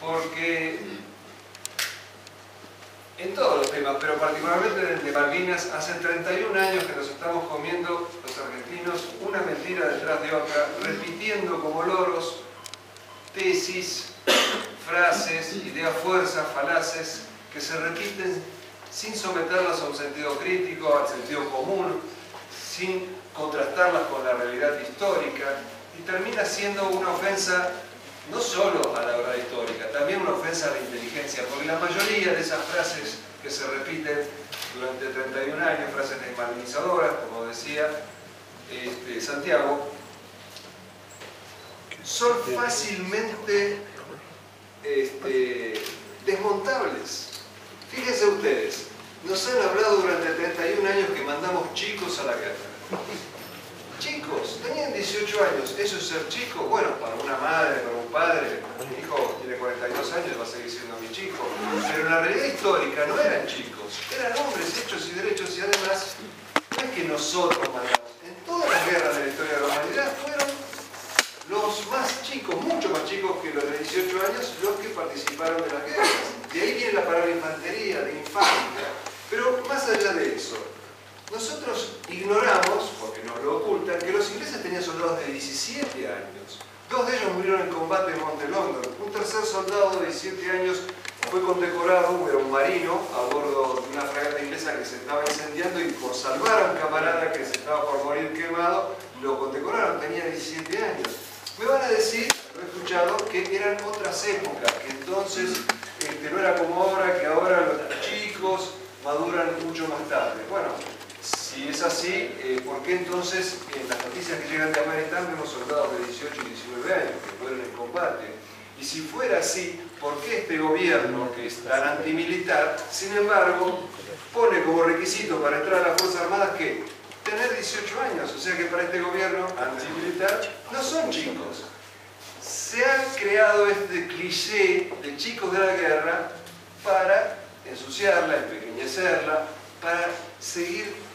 porque en todos los temas, pero particularmente en el de Malvinas, hace 31 años que nos estamos comiendo los argentinos una mentira detrás de otra, repitiendo como loros tesis, frases, ideas fuerzas, falaces, que se repiten sin someterlas a un sentido crítico, al sentido común, sin contrastarlas con la realidad histórica, y termina siendo una ofensa no solo a la verdad histórica, también una ofensa a la inteligencia, porque la mayoría de esas frases que se repiten durante 31 años, frases desmalvinizadoras, como decía Santiago, son fácilmente desmontables. Fíjense ustedes, nos han hablado durante 31 años que mandamos chicos a la guerra. Chicos, tenían 18 años, ¿eso es ser chico? Bueno, para una madre, para un padre, mi hijo tiene 42 años, va a seguir siendo mi chico. Pero en la realidad histórica no eran chicos, eran hombres hechos y derechos, y además, no es que nosotros mandamos. En todas las guerras de la historia de la humanidad fueron los más chicos, mucho más chicos que los de 18 años, los que participaron de las guerras. De ahí viene la palabra infantería, de infantería. Pero más allá de eso, nosotros ignoramos, porque nos lo ocultan, que los ingleses tenían soldados de 17 años. 2 de ellos murieron en combate en Monte London. Un tercer soldado de 17 años fue condecorado, era un marino, a bordo de una fragata inglesa que se estaba incendiando, y por salvar a un camarada que se estaba por morir quemado, lo condecoraron, tenía 17 años. Me van a decir, lo he escuchado, que eran otras épocas, que entonces no era como ahora, que ahora los chicos maduran mucho más tarde. Bueno, si es así, ¿por qué entonces en las noticias que llegan de Afganistán vemos soldados de 18 y 19 años que mueren en combate? Y si fuera así, ¿por qué este gobierno, que es tan antimilitar, sin embargo, pone como requisito para entrar a las Fuerzas Armadas que tener 18 años? O sea que para este gobierno antimilitar no son chicos. Se ha creado este cliché de chicos de la guerra para ensuciarla, empequeñecerla, para seguir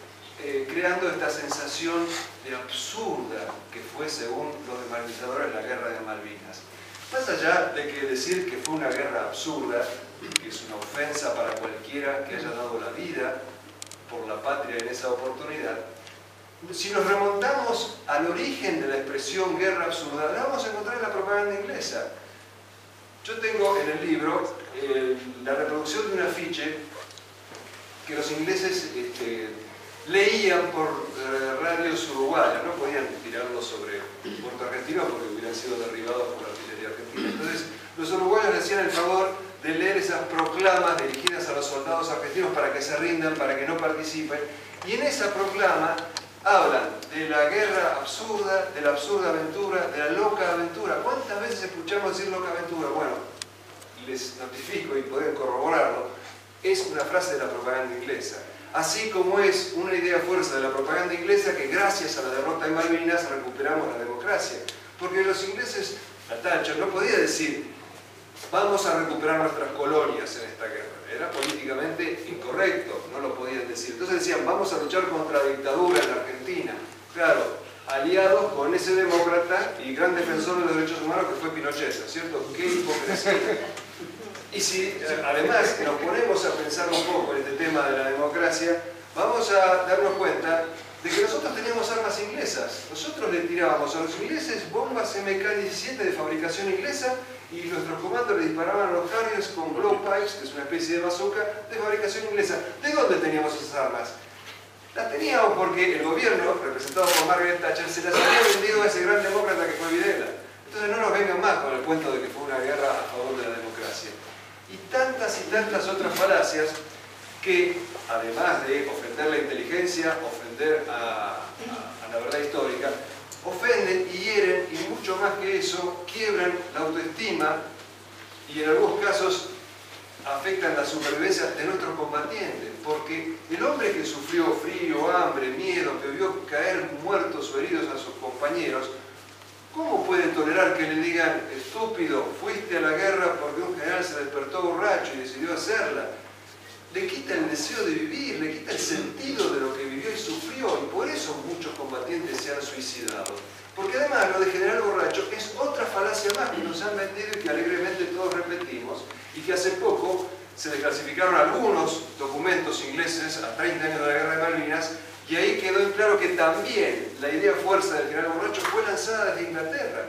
creando esta sensación de absurda que fue, según los desmalvinizadores, la guerra de Malvinas. Más allá de que decir que fue una guerra absurda, que es una ofensa para cualquiera que haya dado la vida por la patria en esa oportunidad, si nos remontamos al origen de la expresión guerra absurda, la vamos a encontrar en la propaganda inglesa. Yo tengo en el libro la reproducción de un afiche que los ingleses leían por radios uruguayas, no podían tirarlo sobre Puerto Argentino porque hubieran sido derribados por la artillería argentina. Entonces, los uruguayos le hacían el favor de leer esas proclamas dirigidas a los soldados argentinos para que se rindan, para que no participen, y en esa proclama hablan de la guerra absurda, de la absurda aventura, de la loca aventura. ¿Cuántas veces escuchamos decir loca aventura? Bueno, les notifico y pueden corroborarlo, es una frase de la propaganda inglesa. Así como es una idea fuerza de la propaganda inglesa que gracias a la derrota de Malvinas recuperamos la democracia. Porque los ingleses, la Thatcher, no podía decir vamos a recuperar nuestras colonias en esta guerra. Era políticamente incorrecto, no lo podían decir. Entonces decían vamos a luchar contra la dictadura en la Argentina. Claro, aliados con ese demócrata y gran defensor de los derechos humanos que fue Pinochet, ¿no es cierto? ¡Qué hipocresía! Y si además nos ponemos a pensar un poco en este tema de la democracia, vamos a darnos cuenta de que nosotros teníamos armas inglesas. Nosotros le tirábamos a los ingleses bombas MK-17 de fabricación inglesa y nuestros comandos le disparaban a los Harriers con blowpipes, que es una especie de bazooka, de fabricación inglesa. ¿De dónde teníamos esas armas? Las teníamos porque el gobierno, representado por Margaret Thatcher, se las había vendido a ese gran demócrata que fue Videla. Entonces no nos vengan más con el cuento de que fue una guerra a favor de la democracia. Y tantas otras falacias que, además de ofender la inteligencia, ofender a la verdad histórica, ofenden y hieren, y mucho más que eso, quiebran la autoestima y en algunos casos afectan la supervivencia de nuestros combatientes, porque el hombre que sufrió frío, hambre, miedo, que vio caer muertos o heridos a sus compañeros, ¿cómo puede tolerar que le digan, estúpido, fuiste a la guerra porque un general se despertó borracho y decidió hacerla? Le quita el deseo de vivir, le quita el sentido de lo que vivió y sufrió, y por eso muchos combatientes se han suicidado. Porque además lo de general borracho es otra falacia más que nos han vendido y que alegremente todos repetimos, y que hace poco se desclasificaron algunos documentos ingleses a 30 años de la Guerra de Malvinas, y ahí quedó en claro que también la idea fuerza del general borracho fue lanzada desde Inglaterra.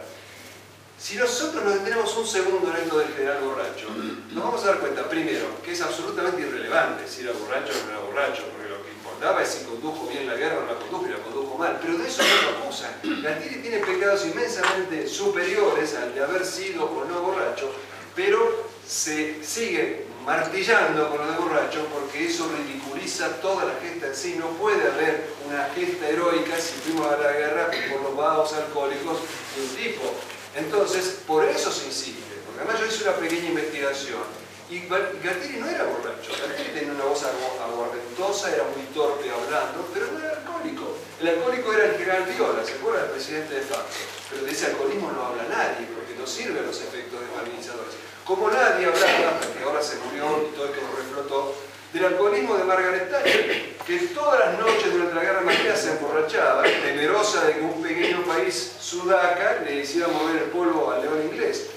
Si nosotros nos detenemos un segundo en esto del general borracho, nos vamos a dar cuenta, primero, que es absolutamente irrelevante si era borracho o no era borracho, porque lo que importaba es si condujo bien la guerra o no la condujo y la condujo mal. Pero de eso no lo acusan. Galtieri tiene pecados inmensamente superiores al de haber sido o no borracho, pero se sigue martillando con lo de borracho porque eso ridiculiza toda la gesta en sí. No puede haber una gesta heroica si fuimos a la guerra por los vagos alcohólicos de un tipo. Entonces, por eso se insiste, porque además yo hice una pequeña investigación y Galtieri no era borracho. Galtieri tenía una voz aguardentosa, era muy torpe hablando, pero no era alcohólico. El alcohólico era el general Viola, ¿se acuerda? El presidente de facto. Pero de ese alcoholismo no habla nadie, porque no sirve a los efectos desmalvinizadores. Como nadie hablaba, hasta que ahora se murió y todo esto lo reflotó, del alcoholismo de Margaret Thatcher, que todas las noches durante la Guerra de Malvinas se emborrachaba, temerosa de que un pequeño país sudaca le hiciera mover el polvo al león inglés.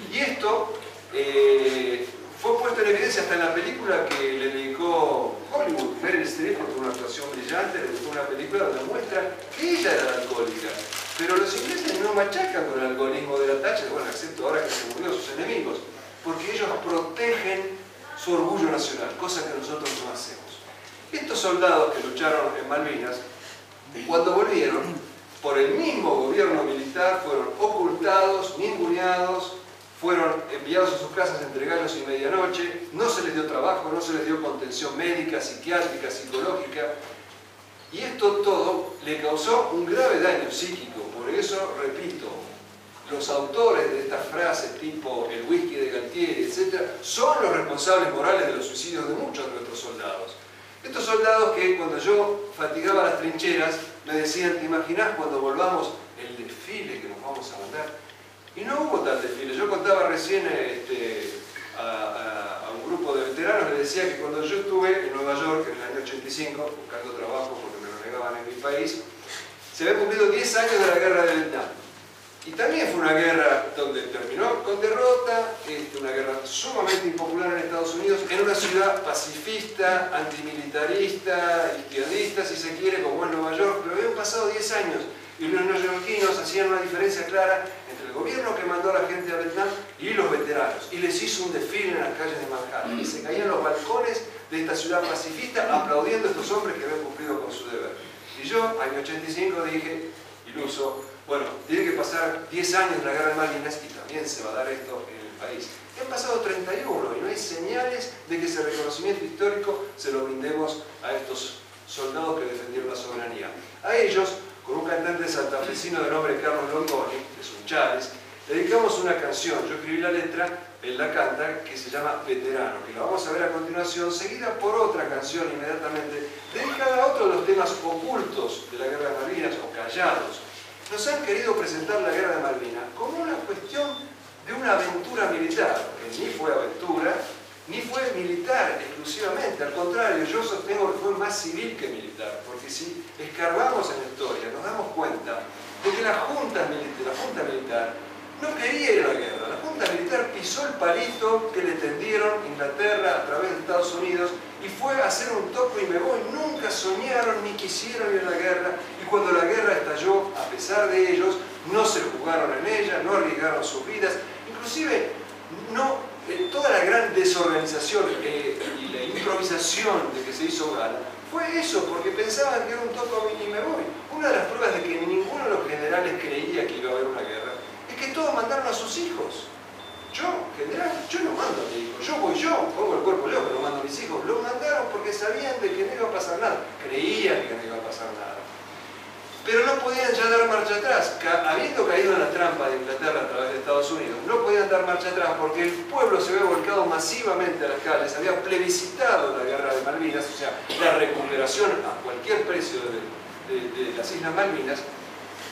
Y esto fue puesto en evidencia hasta en la película que le dedicó Hollywood. Meryl Streep, con una actuación brillante, le dedicó una película donde muestra que ella era la alcohólica. Pero los ingleses no machacan con el alcoholismo de la Thatcher, bueno, excepto ahora que se murió sus enemigos, porque ellos protegen su orgullo nacional, cosa que nosotros no hacemos. Estos soldados que lucharon en Malvinas, cuando volvieron, por el mismo gobierno militar, fueron ocultados, ninguneados, fueron enviados a sus casas entre gallos y medianoche, no se les dio trabajo, no se les dio contención médica, psiquiátrica, psicológica, y esto todo le causó un grave daño psíquico. Por eso, repito, los autores de estas frases tipo el whisky de Galtieri, etc., son los responsables morales de los suicidios de muchos de nuestros soldados. Estos soldados que cuando yo fatigaba las trincheras me decían, ¿te imaginás cuando volvamos el desfile que nos vamos a mandar? Y no hubo tal desfile. Yo contaba recién a un grupo de veteranos, les decía que cuando yo estuve en Nueva York en el año 85, buscando trabajo porque me lo negaban en mi país, se habían cumplido 10 años de la guerra de Vietnam. Y también fue una guerra donde terminó con derrota, una guerra sumamente impopular en Estados Unidos, en una ciudad pacifista, antimilitarista, izquierdista, si se quiere, como es Nueva York, pero habían pasado 10 años y los neoyorquinos hacían una diferencia clara entre el gobierno que mandó a la gente a Vietnam y los veteranos, y les hizo un desfile en las calles de Manhattan, y se caían los balcones de esta ciudad pacifista aplaudiendo a estos hombres que habían cumplido con su deber. Y yo, año 85, dije, iluso, bueno, tiene que pasar 10 años de la Guerra de Malvinas y también se va a dar esto en el país. Y han pasado 31 y no hay señales de que ese reconocimiento histórico se lo brindemos a estos soldados que defendieron la soberanía. A ellos, con un cantante santafesino de nombre Carlos Longoni, de Sunchales, le dedicamos una canción. Yo escribí la letra, él la canta, que se llama Veterano, que la vamos a ver a continuación, seguida por otra canción inmediatamente, dedicada a otro de los temas ocultos de la Guerra de Malvinas, o callados. Nos han querido presentar la Guerra de Malvinas como una cuestión de una aventura militar, que ni fue aventura, ni fue militar exclusivamente. Al contrario, yo sostengo que fue más civil que militar, porque si escarbamos en la historia nos damos cuenta de que la Junta Militar no quería ir a la guerra. La Junta Militar pisó el palito que le tendieron Inglaterra a través de Estados Unidos y fue a hacer un topo y me voy. Nunca soñaron ni quisieron ir a la guerra, y cuando la guerra estalló, a pesar de ellos, no se jugaron en ella, no arriesgaron sus vidas, inclusive toda la gran desorganización y la improvisación de que se hizo gala fue eso, porque pensaban que era un topo y me voy. Una de las pruebas de que ninguno de los generales creía que iba a haber una guerra es que todos mandaron a sus hijos. Yo, general, yo no mando a mi hijo, yo pongo el cuerpo yo, pero no mando a mis hijos. Lo mandaron porque sabían de que no iba a pasar nada, creían que no iba a pasar nada. Pero no podían ya dar marcha atrás, habiendo caído en la trampa de Inglaterra a través de Estados Unidos, no podían dar marcha atrás porque el pueblo se había volcado masivamente a las calles, había plebiscitado la Guerra de Malvinas, o sea, la recuperación a cualquier precio de las Islas Malvinas,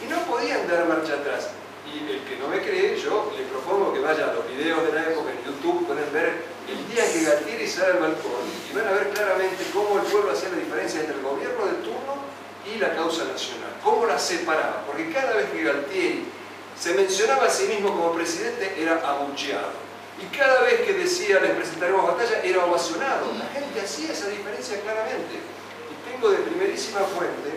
y no podían dar marcha atrás. Y el que no me cree, yo le propongo que vaya a los videos de la época en YouTube, pueden ver el día en que Galtieri sale al balcón y van a ver claramente cómo el pueblo hacía la diferencia entre el gobierno de turno y la causa nacional. ¿Cómo la separaba? Porque cada vez que Galtieri se mencionaba a sí mismo como presidente era abucheado. Y cada vez que decía les presentaremos batalla era ovacionado. La gente hacía esa diferencia claramente. Y tengo de primerísima fuente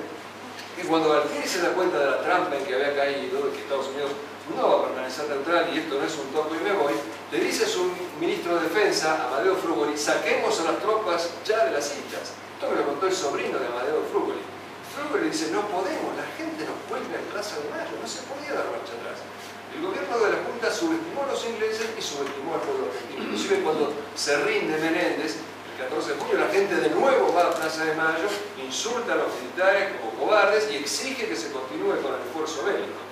que cuando Galtieri se da cuenta de la trampa en que había caído, de que Estados Unidos no va a permanecer neutral y esto no es un toco y me voy, le dice a su ministro de Defensa, Amadeo Frugoli, saquemos a las tropas ya de las islas. Esto me lo contó el sobrino de Amadeo Frugoli. Frugoli dice, no podemos, la gente nos vuelve en Plaza de Mayo, no se podía dar marcha atrás. El gobierno de la Junta subestimó a los ingleses y subestimó al pueblo argentino. Inclusive cuando se rinde Menéndez, el 14 de junio, la gente de nuevo va a Plaza de Mayo, insulta a los militares como cobardes y exige que se continúe con el esfuerzo bélico.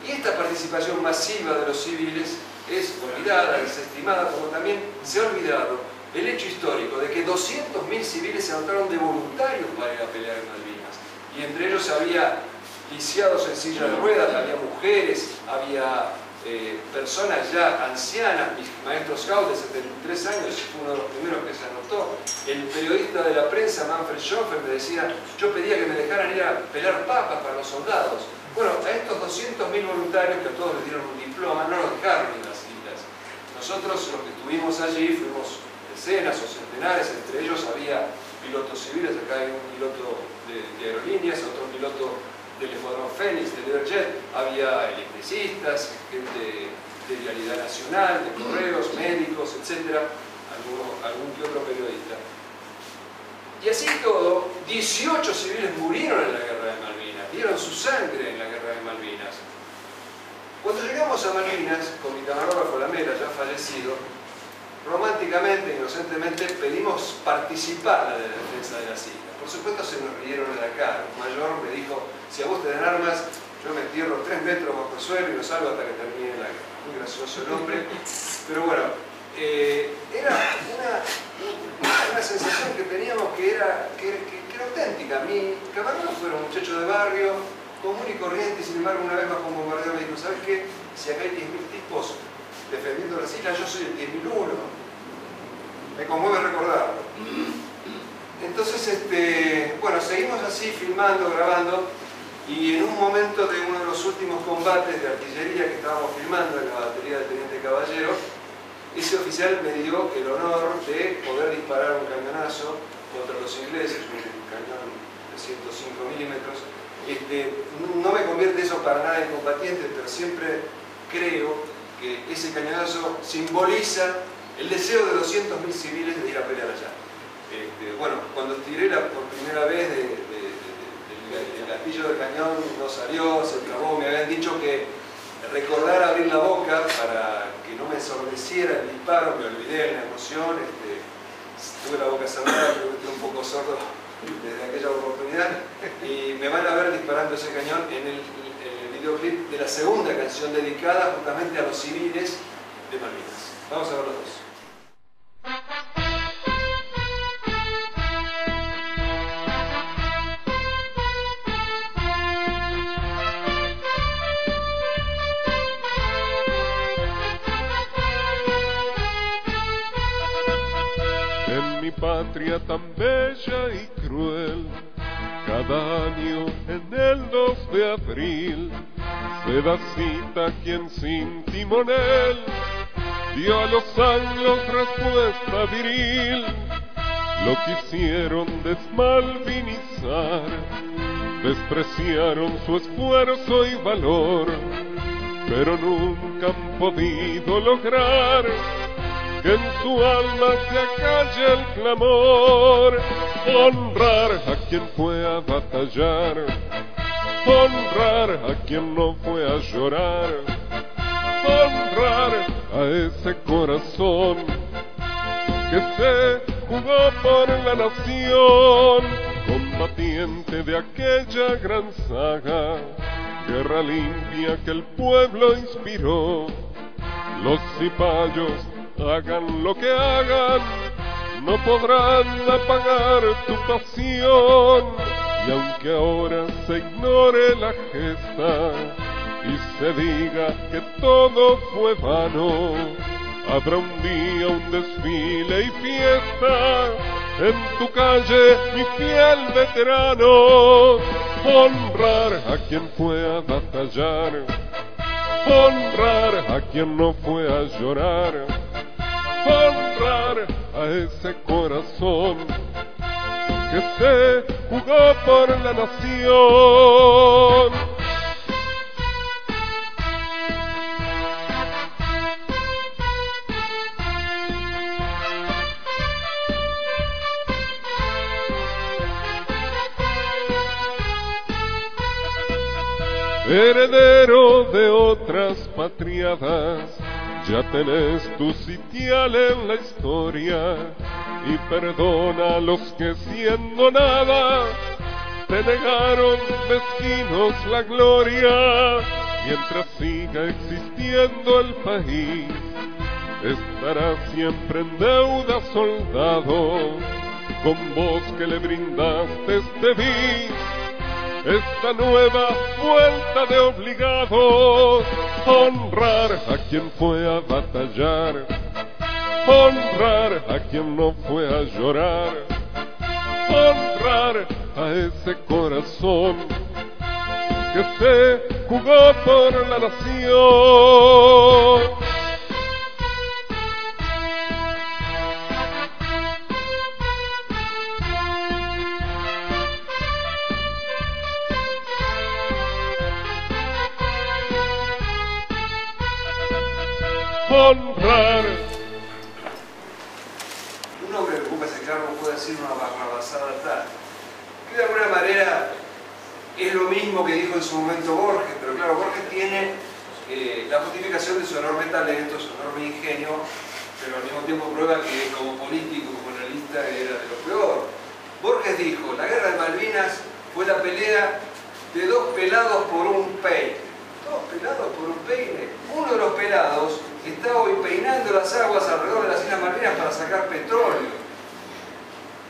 Y esta participación masiva de los civiles es olvidada, desestimada, como también se ha olvidado el hecho histórico de que 200.000 civiles se anotaron de voluntarios para ir a pelear en Malvinas. Y entre ellos había lisiados en silla de ruedas, había mujeres, había personas ya ancianas. Mi maestro scout de 73 años fue uno de los primeros que se anotó. El periodista de la prensa, Manfred Schoffer, me decía, yo pedía que me dejaran ir a pelar papas para los soldados. Bueno, a estos 200.000 voluntarios, que a todos les dieron un diploma, no los dejaron en las islas. Nosotros, los que estuvimos allí, fuimos decenas o centenares, entre ellos había pilotos civiles, acá hay un piloto de aerolíneas, otro piloto del Escuadrón Fénix, del Learjet, había electricistas, gente de Vialidad Nacional, de correos, médicos, etc. Algún que otro periodista. Y así todo, 18 civiles murieron en la Guerra de Malvinas, dieron su sangre en la Guerra de Malvinas. Cuando llegamos a Malvinas, con mi camarógrafo Lamela, ya fallecido, románticamente, inocentemente, pedimos participar de la defensa de las islas. Por supuesto se nos rieron en la cara. Un mayor me dijo, si a vos te dan armas, yo me entierro 3 metros bajo el suelo y no salgo hasta que termine la guerra. Muy gracioso el hombre. Pero bueno, era una sensación que teníamos que era auténtica. Mi camarógrafo era un muchacho de barrio, común y corriente, y sin embargo una vez bajo un bombardeo me dijo, ¿sabes qué? Si acá hay 10.000 tipos defendiendo las islas, yo soy el 10.001. Me conmueve recordarlo. Entonces, bueno, seguimos así, filmando, grabando, y en un momento de uno de los últimos combates de artillería que estábamos filmando en la batería del Teniente Caballero, ese oficial me dio el honor de poder disparar un cañonazo contra los ingleses, un cañón de 105 milímetros. No me convierte eso para nada en combatiente, pero siempre creo que ese cañonazo simboliza el deseo de 200.000 civiles de ir a pelear allá. Bueno, cuando tiré por primera vez el gatillo del cañón no salió, se trabó, me habían dicho que recordar abrir la boca para que no me ensordeciera el disparo, me olvidé en la emoción, tuve la boca cerrada, creo que estoy un poco sordo desde aquella oportunidad, y me van a ver disparando ese cañón en el videoclip de la segunda canción dedicada justamente a los civiles de Malvinas. Vamos a ver los dos. En mi patria tan bella y cruel, cada año en el 2 de abril se da cita quien sin timonel dio a los anglos respuesta viril. Lo quisieron desmalvinizar, despreciaron su esfuerzo y valor, pero nunca han podido lograr que en su alma se acalle el clamor. Honrar a quien fue a batallar, honrar a quien no fue a llorar, honrar a ese corazón que se jugó por la nación, combatiente de aquella gran saga, guerra limpia que el pueblo inspiró. Los cipayos, hagan lo que hagan, no podrán apagar tu pasión. Y aunque ahora se ignore la gesta y se diga que todo fue vano, habrá un día un desfile y fiesta en tu calle, mi fiel veterano, honrar a quien fue a batallar, honrar a quien no fue a llorar, honrar a ese corazón que se jugó por la nación. Heredero de otras patriadas, ya tenés tu sitial en la historia, y perdona a los que siendo nada te negaron mezquinos la gloria. Mientras siga existiendo el país, estará siempre en deuda, soldado, con vos que le brindaste este bis, esta nueva vuelta de obligados, honrar a quien fue a batallar, honrar a quien no fue a llorar, honrar a ese corazón que se jugó por la nación. Honrar. Un hombre que ocupa ese cargo puede decir una barrabasada tal, que de alguna manera es lo mismo que dijo en su momento Borges, pero claro, Borges tiene la justificación de su enorme talento, su enorme ingenio, pero al mismo tiempo prueba que como político, como analista, era de lo peor. Borges dijo, la guerra de Malvinas fue la pelea de dos pelados por un peine. Dos pelados por un peine. Uno de los pelados está hoy peinando las aguas alrededor de las Islas Malvinas para sacar petróleo.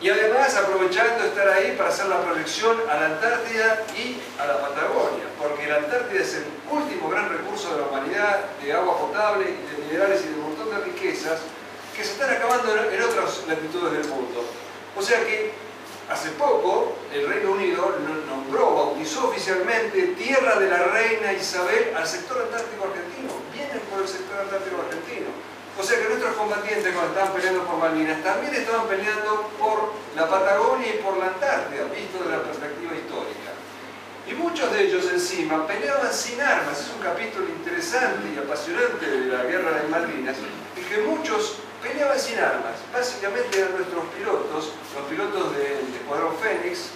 Y además aprovechando estar ahí para hacer la proyección a la Antártida y a la Patagonia, porque la Antártida es el último gran recurso de la humanidad, de agua potable, de minerales y de un montón de riquezas que se están acabando en otras latitudes del mundo. O sea que hace poco el Reino Unido nombró, bautizó oficialmente Tierra de la Reina Isabel al sector antártico argentino. Vienen por el sector antártico argentino. O sea que nuestros combatientes, cuando estaban peleando por Malvinas, también estaban peleando por la Patagonia y por la Antártida, visto de la perspectiva histórica. Y muchos de ellos encima peleaban sin armas. Es un capítulo interesante y apasionante de la guerra de Malvinas, y que muchos peleaban sin armas. Básicamente eran nuestros pilotos, los pilotos del Escuadrón Fénix,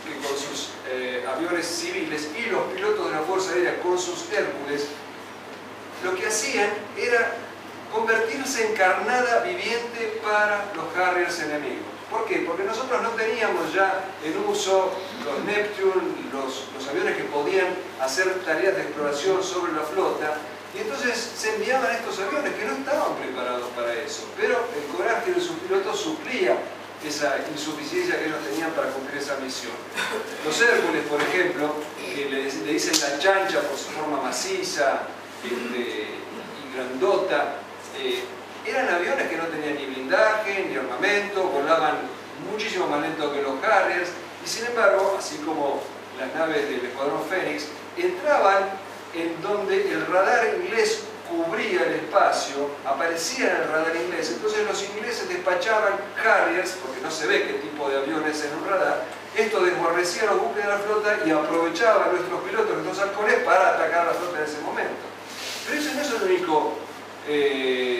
que con sus aviones civiles, y los pilotos de la Fuerza Aérea con sus Hércules, lo que hacían era convertirse en carnada viviente para los Harriers enemigos. ¿Por qué? Porque nosotros no teníamos ya en uso los Neptune, los aviones que podían hacer tareas de exploración sobre la flota, y entonces se enviaban estos aviones que no estaban preparados para eso, pero el coraje de sus pilotos suplía esa insuficiencia que ellos tenían para cumplir esa misión. Los Hércules, por ejemplo, que le dicen la chancha por su forma maciza y grandota, eran aviones que no tenían ni blindaje, ni armamento, volaban muchísimo más lento que los Harriers, y sin embargo, así como las naves del Escuadrón Fénix, entraban en donde el radar inglés cubría el espacio, aparecía en el radar inglés, entonces los ingleses despachaban Harriers, porque no se ve qué tipo de aviones en un radar, esto desguarnecía los buques de la flota y aprovechaban nuestros pilotos, nuestros halcones, para atacar a la flota en ese momento. Pero eso no es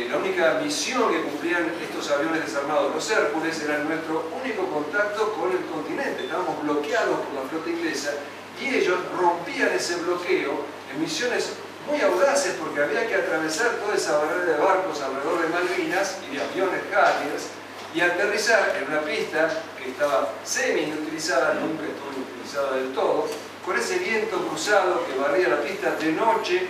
la única misión que cumplían estos aviones desarmados. Los Hércules eran nuestro único contacto con el continente, estábamos bloqueados por la flota inglesa, y ellos rompían ese bloqueo en misiones muy audaces, porque había que atravesar toda esa barrera de barcos alrededor de Malvinas y de aviones Harriers y aterrizar en una pista que estaba semi-inutilizada, nunca estuvo utilizada del todo, con ese viento cruzado que barría la pista de noche.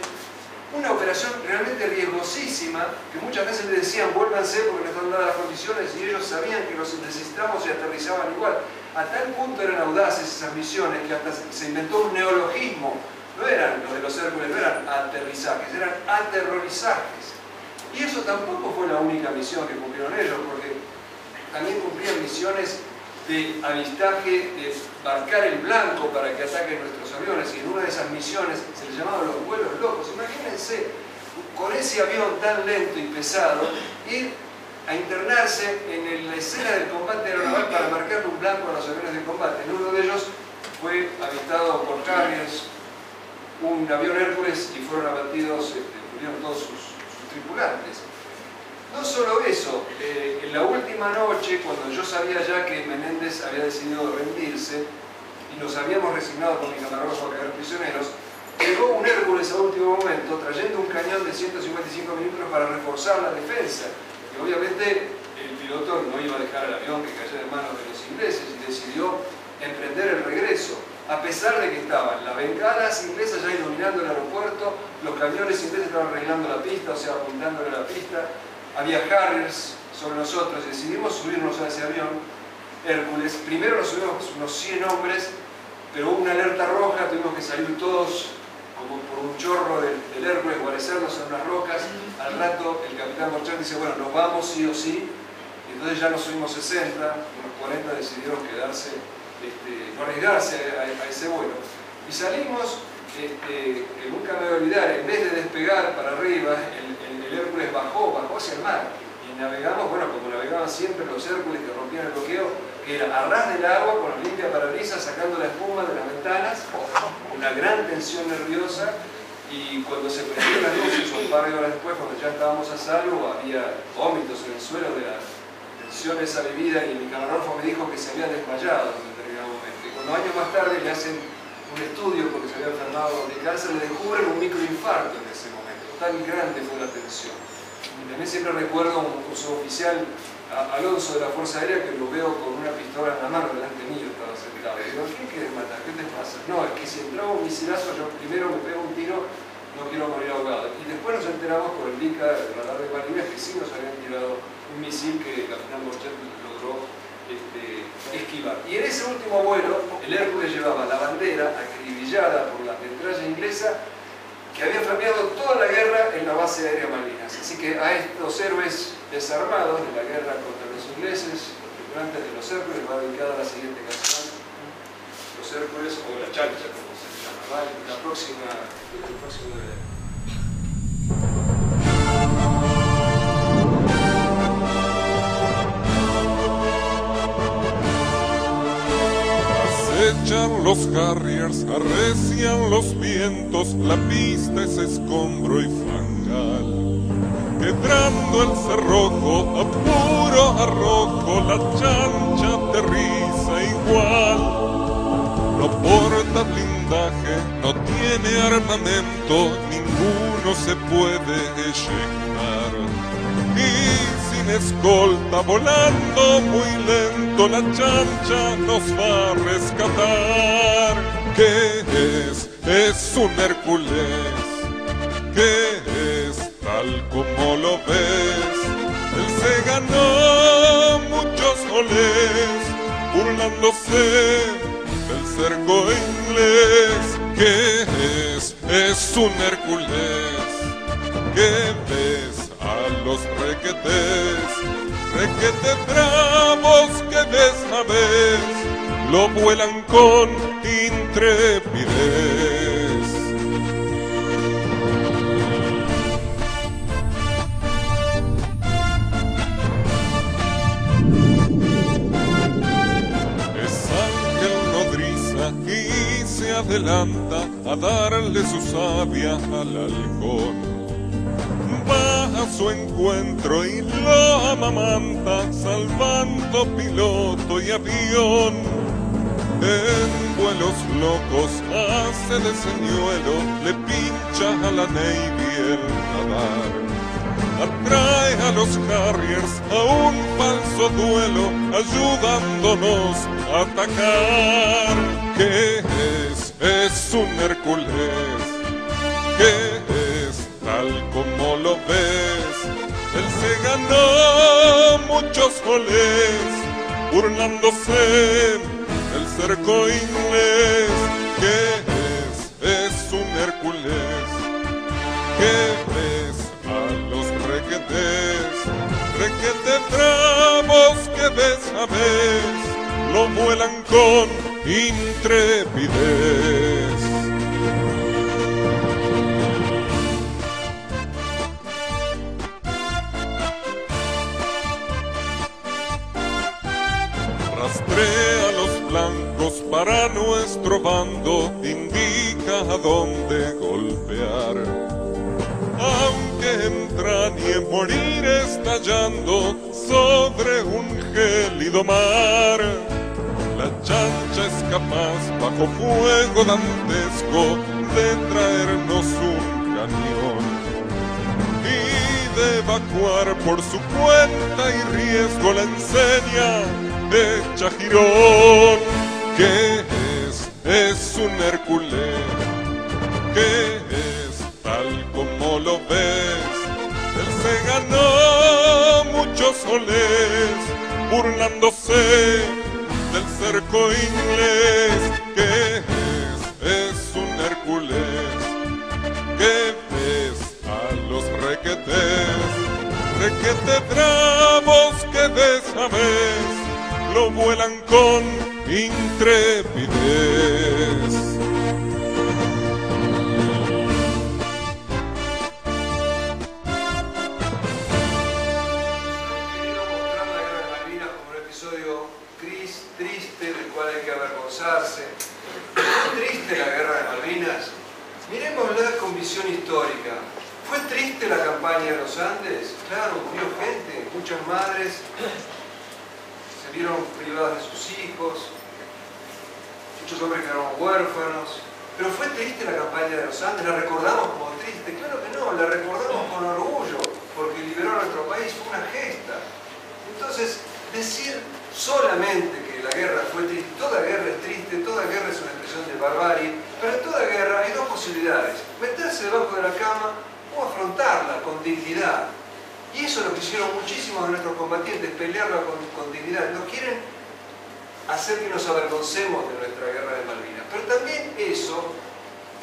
Una operación realmente riesgosísima, que muchas veces les decían vuélvanse porque no están dadas las condiciones, y ellos sabían que los necesitamos y aterrizaban igual. A tal punto eran audaces esas misiones que hasta se inventó un neologismo. No eran los de los Hércules, no eran aterrizajes, eran aterrorizajes. Y eso tampoco fue la única misión que cumplieron ellos, porque también cumplían misiones de avistaje, de marcar el blanco para que ataquen nuestros aviones, y en una de esas misiones se les llamaba los vuelos locos. Imagínense, con ese avión tan lento y pesado, ir a internarse en la escena del combate aeronaval para marcar un blanco a los aviones de combate. En uno de ellos fue avistado por Harriers, un avión Hércules, y fueron abatidos, murieron todos sus tripulantes. No solo eso, en la última noche, cuando yo sabía ya que Menéndez había decidido rendirse y nos habíamos resignado con mi camarógrafo a caer prisioneros, llegó un Hércules a último momento trayendo un cañón de 155 milímetros para reforzar la defensa. Y obviamente el piloto no iba a dejar el avión que cayera en manos de los ingleses y decidió emprender el regreso, a pesar de que estaban las bengalas inglesas ya iluminando el aeropuerto, los camiones ingleses estaban arreglando la pista, o sea, apuntándole a la pista, había Harriers sobre nosotros, y decidimos subirnos a ese avión Hércules. Primero nos subimos unos 100 hombres, pero hubo una alerta roja, tuvimos que salir todos como por un chorro del Hércules, guarecernos en unas rocas. Al rato el capitán Borchardt dice, bueno, nos vamos sí o sí, y entonces ya nos subimos 60, unos 40 decidieron quedarse, no arriesgarse a ese vuelo. Y salimos, que nunca me voy a olvidar, en vez de despegar para arriba, el Hércules bajó hacia el mar. Y navegamos, bueno, como navegaban siempre los Hércules que rompían el bloqueo, que era a ras del agua, con limpia parabrisas, sacando la espuma de las ventanas, una gran tensión nerviosa, y cuando se prendieron las luces, un par de horas después, cuando ya estábamos a salvo, había vómitos en el suelo de la tensión esa vivida, y mi camarógrafo me dijo que se había desmayado en determinado momento. Y cuando años más tarde le hacen un estudio porque se había enfermado de cáncer, le descubren un microinfarto en ese momento, tan grande fue la tensión. Y también siempre recuerdo a un suboficial, Alonso de la Fuerza Aérea, que lo veo con una pistola en la mano delante mío, estaba sentado. Y digo, ¿qué quieres matar? ¿Qué te pasa? No, es que si entraba un misilazo, yo primero me pego un tiro, no quiero morir ahogado. Y después nos enteramos por el LICA, el radar de Malvinas, que sí nos habían tirado un misil que el capitán Borchardt logró esquivar. Y en ese último vuelo, el Hércules llevaba la bandera acribillada por la metralla inglesa que había flameado toda la guerra en la base aérea Malvinas. Así que a estos héroes desarmados de la guerra contra los ingleses, los tripulantes de los Hércules, va dedicada la siguiente canción, Los Hércules, o La Chancha, como se llama, ¿vale? El próximo DVD. Acechan los Harriers, arrecian los vientos, la pista es escombro y fangal. Quebrando el cerrojo, a puro arrojo, la chancha aterriza igual. No porta blindaje, no tiene armamento, ninguno se puede eyectar. Y sin escolta, volando muy lento, la chancha nos va a rescatar. ¿Qué es? Es un Hércules. ¿Qué es? Tal como lo ves, él se ganó muchos goles, burlándose del cerco inglés. ¿Qué es? Es un Hércules. ¿Qué ves? A los requetes bravos que de esta vez lo vuelan con intrepidez. Y se adelanta a darle su savia al halcón. Va a su encuentro y lo amamanta, salvando piloto y avión. En vuelos locos hace de señuelo, le pincha a la Navy el radar. Atrae a los Harriers a un falso duelo, ayudándonos a atacar. ¿Qué es? Es un Hércules. ¿Qué es? Tal como lo ves, él se ganó muchos goles, burlándose del cerco inglés. ¿Qué es? Es un Hércules. ¿Qué ves? A los requetes bravos que de esa vez lo vuelan con intrepidez. Rastrea a los blancos para nuestro bando, indica a dónde golpear. Aunque entrañe morir estallando sobre un gélido mar, la chancha es capaz bajo fuego dantesco de traernos un cañón y de evacuar por su cuenta y riesgo la enseña de Chajirón. ¿Qué es un Hércules? ¿Qué es tal como lo ves? Él se ganó muchos soles burlándose del cerco inglés. ¿Qué es un Hércules? ¿Qué ves a los requete bravos que de esa vez lo vuelan con intrepidez? Triste, del cual hay que avergonzarse. ¿Triste la guerra de Malvinas? Miremosla con visión histórica. ¿Fue triste la campaña de los Andes? Claro, murió gente, muchas madres se vieron privadas de sus hijos, muchos hombres quedaron huérfanos. ¿Pero fue triste la campaña de los Andes? ¿La recordamos como triste? Claro que no, la recordamos con orgullo, porque liberó a nuestro país, fue una gesta. Entonces, decir solamente que la guerra fue triste, toda guerra es triste, toda guerra es una expresión de barbarie, pero en toda guerra hay dos posibilidades: meterse debajo de la cama o afrontarla con dignidad. Y eso es lo que hicieron muchísimos de nuestros combatientes, pelearla con dignidad. No quieren hacer que nos avergoncemos de nuestra guerra de Malvinas. Pero también eso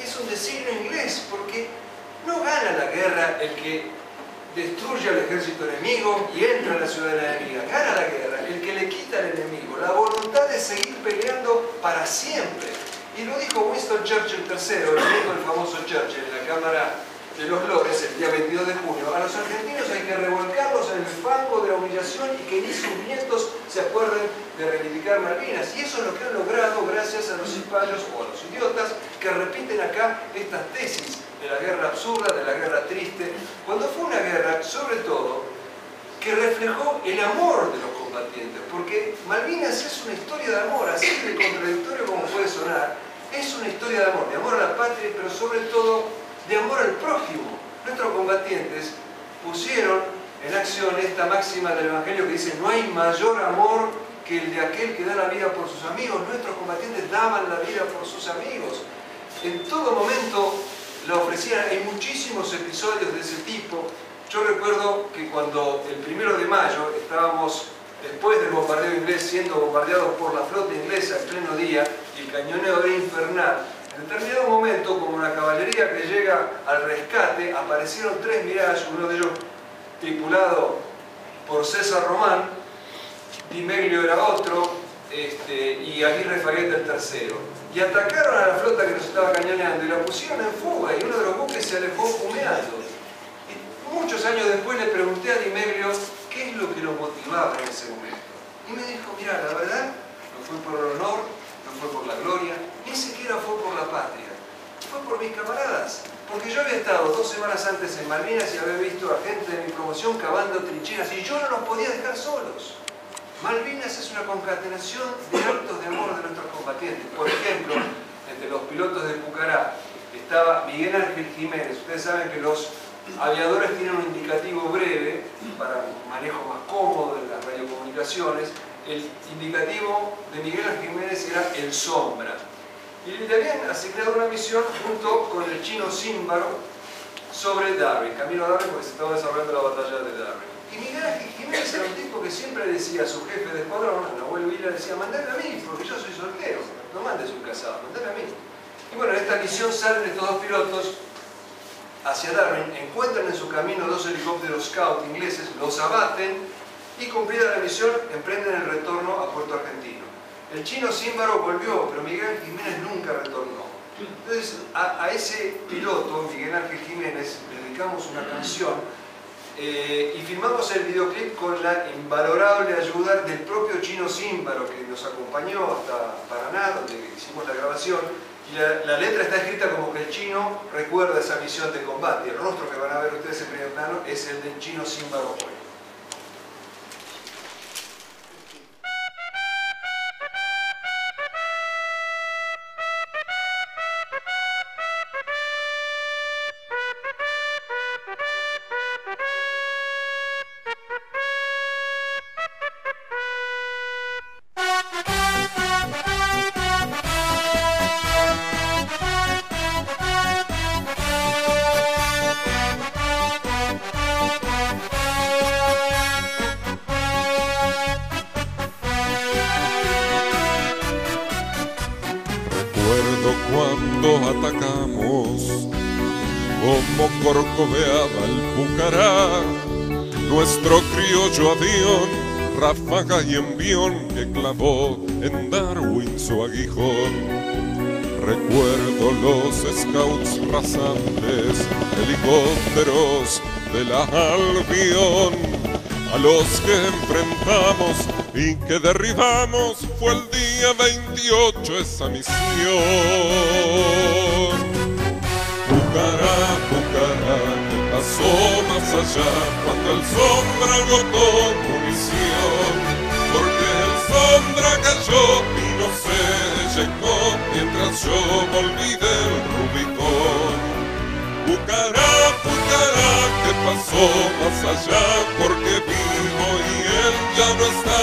es un designio inglés, porque no gana la guerra el que destruye al ejército enemigo y entra a la ciudad enemiga. Gana la guerra el que le quita al enemigo la voluntad de seguir peleando para siempre. Y lo dijo Winston Churchill III, el nieto del famoso Churchill, en la Cámara de los Lores, el día 22 de junio. A los argentinos hay que revolcarlos en el fango de la humillación y que ni sus nietos se acuerden de reivindicar Malvinas. Y eso es lo que han logrado gracias a los cipayos o a los idiotas que repiten acá estas tesis de la guerra absurda, de la guerra triste, cuando fue una guerra, sobre todo, que reflejó el amor de los combatientes, porque Malvinas es una historia de amor, así de contradictorio como puede sonar. Es una historia de amor a la patria, pero sobre todo de amor al prójimo. Nuestros combatientes pusieron en acción esta máxima del Evangelio que dice: no hay mayor amor que el de aquel que da la vida por sus amigos. Nuestros combatientes daban la vida por sus amigos. En todo momento la ofrecían. Hay muchísimos episodios de ese tipo. Yo recuerdo que cuando el 1 de mayo estábamos, después del bombardeo inglés, siendo bombardeados por la flota inglesa en pleno día, y el cañoneo era infernal, en determinado momento, como una caballería que llega al rescate, aparecieron 3 Mirage, uno de ellos tripulado por César Román, Di Meglio era otro, y Aguirre Fagueta el tercero. Y atacaron a la flota que nos estaba cañoneando y la pusieron en fuga, y uno de los buques se alejó humeando. Y muchos años después le pregunté a Di Meglio qué es lo que lo motivaba en ese momento. Y me dijo: mira, la verdad, no fue por el honor, no fue por la gloria, ni siquiera fue por la patria, fue por mis camaradas. Porque yo había estado 2 semanas antes en Malvinas y había visto a gente de mi promoción cavando trincheras y yo no los podía dejar solos. Malvinas es una concatenación de actos de amor de nuestros combatientes. Por ejemplo, entre los pilotos de Pucará estaba Miguel Ángel Jiménez. Ustedes saben que los aviadores tienen un indicativo breve para un manejo más cómodo de las radiocomunicaciones. El indicativo de Miguel Ángel Jiménez era el Sombra. Y le habían asignado una misión junto con el chino Címbaro sobre Darwin, camino a Darwin, porque se estaba desarrollando la batalla de Darwin. Y Miguel Ángel Jiménez era un tipo que siempre decía a su jefe de escuadrón, a Nahuel Vila, decía: mandame a mí, porque yo soy soltero, no mandes un casado, mandame a mí. Y bueno, en esta misión salen estos 2 pilotos hacia Darwin, encuentran en su camino 2 helicópteros Scout ingleses, los abaten y cumplida la misión emprenden el retorno a Puerto Argentino. El chino Címbaro volvió, pero Miguel Ángel Jiménez nunca retornó. Entonces a ese piloto, Miguel Ángel Jiménez, le dedicamos una canción y filmamos el videoclip con la invalorable ayuda del propio chino Címbaro, que nos acompañó hasta Paraná, donde hicimos la grabación. Y la letra está escrita como que el chino recuerda esa misión de combate. El rostro que van a ver ustedes en primer plano es el del chino Címbaro hoy. Cuando atacamos, como corcoveaba el Pucará, nuestro criollo avión, ráfaga y envión que clavó en Darwin su aguijón. Recuerdo los scouts rasantes, helicópteros de la Albión, a los que enfrentamos y que derribamos. Fue el día 28 esa misión. Pucará, Pucará, que pasó más allá cuando el Sombra agotó munición, porque el Sombra cayó y no se eyectó mientras yo volví del Rubicón. Pucará, Pucará, que pasó más allá porque vivo y él ya no está.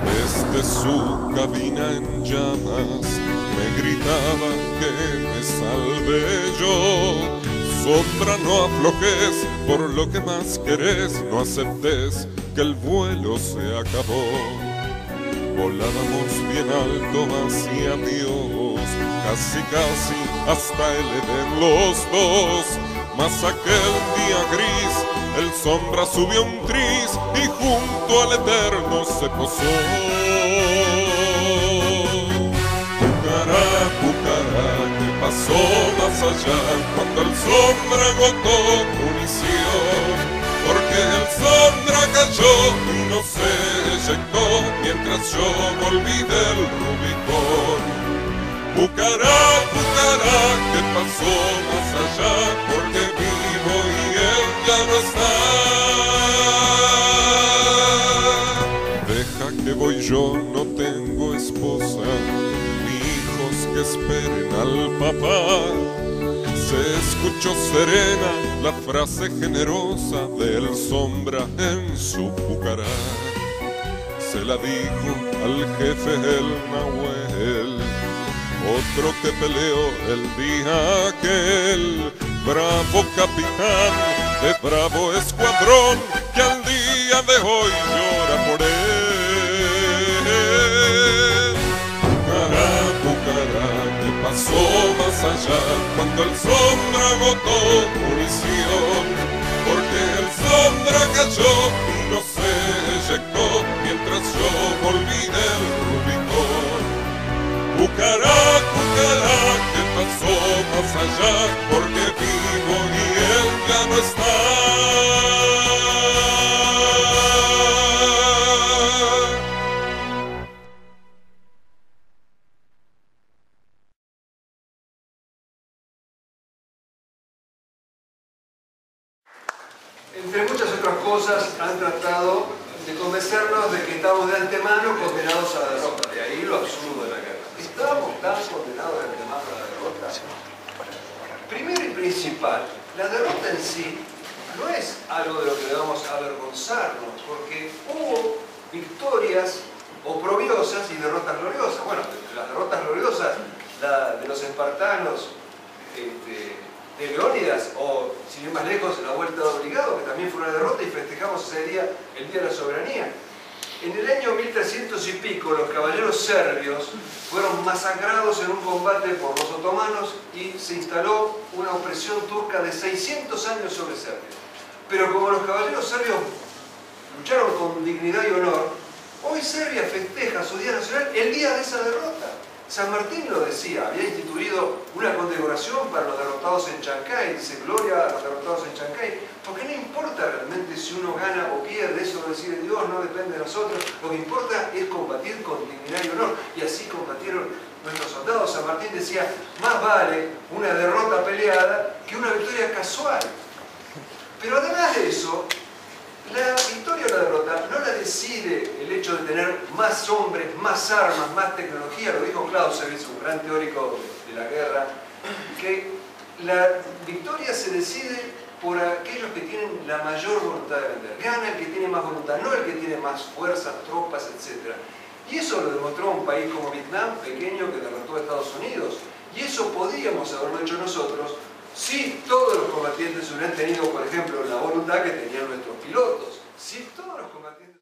Desde su cabina en llamas me gritaba que me salve yo. Sombra, no aflojes, por lo que más querés, no aceptes que el vuelo se acabó. Volábamos bien alto hacia Dios, casi casi hasta el Edén los dos. Mas aquel día gris, el Sombra subió un tris y junto al Eterno se posó. Pucará, Pucará, que pasó más allá cuando el Sombra agotó munición, porque el Sombra cayó y no se eyectó mientras yo volví del Rubicón. Pucará, Pucará, que pasó más allá porque vivo y él ya no está. Deja que voy yo, no tengo esposa ni hijos que esperen al papá. Se escuchó serena la frase generosa del Sombra en su Pucará. Se la dijo al jefe el Nahuel, otro que peleó el día aquel, bravo capitán de bravo escuadrón, que al día de hoy llora por él. Pucará, Pucará, que pasó más allá cuando el Sombra agotó munición, porque el Sombra cayó y no se eyectó mientras yo volví del Rubicón. Pucará, Pucará, que pasó más allá porque vivo y él ya no está. Entre muchas otras cosas han tratado de convencernos de que estamos de antemano condenados a la derrota. De ahí lo absurdo de la guerra. ¿Estamos tan condenados de antemano a la derrota? Primero y principal, la derrota en sí no es algo de lo que debamos avergonzarnos, porque hubo victorias oprobiosas y derrotas gloriosas. Bueno, las derrotas gloriosas, la de los espartanos, de Leónidas, o sin ir más lejos, la Vuelta de Obligado, que también fue una derrota y festejamos ese día, el Día de la Soberanía. En el año 1300 y pico, los caballeros serbios fueron masacrados en un combate por los otomanos y se instaló una opresión turca de 600 años sobre Serbia. Pero como los caballeros serbios lucharon con dignidad y honor, hoy Serbia festeja su Día Nacional el día de esa derrota. San Martín lo decía, había instituido una condecoración para los derrotados en Chancay, dice gloria a los derrotados en Chancay, porque no importa realmente si uno gana o pierde, eso lo decide Dios, no depende de nosotros, lo que importa es combatir con dignidad y honor, y así combatieron nuestros soldados. San Martín decía, más vale una derrota peleada que una victoria casual. Pero además de eso, la victoria o la derrota no la decide el hecho de tener más hombres, más armas, más tecnología. Lo dijo Clausewitz, un gran teórico de la guerra, que la victoria se decide por aquellos que tienen la mayor voluntad de vender. Gana el que tiene más voluntad, no el que tiene más fuerzas, tropas, etc. Y eso lo demostró un país como Vietnam, pequeño, que derrotó a Estados Unidos. Y eso podríamos haberlo hecho nosotros si todos los combatientes hubieran tenido, por ejemplo, la voluntad que tenían nuestros pilotos. Si todos los combatientes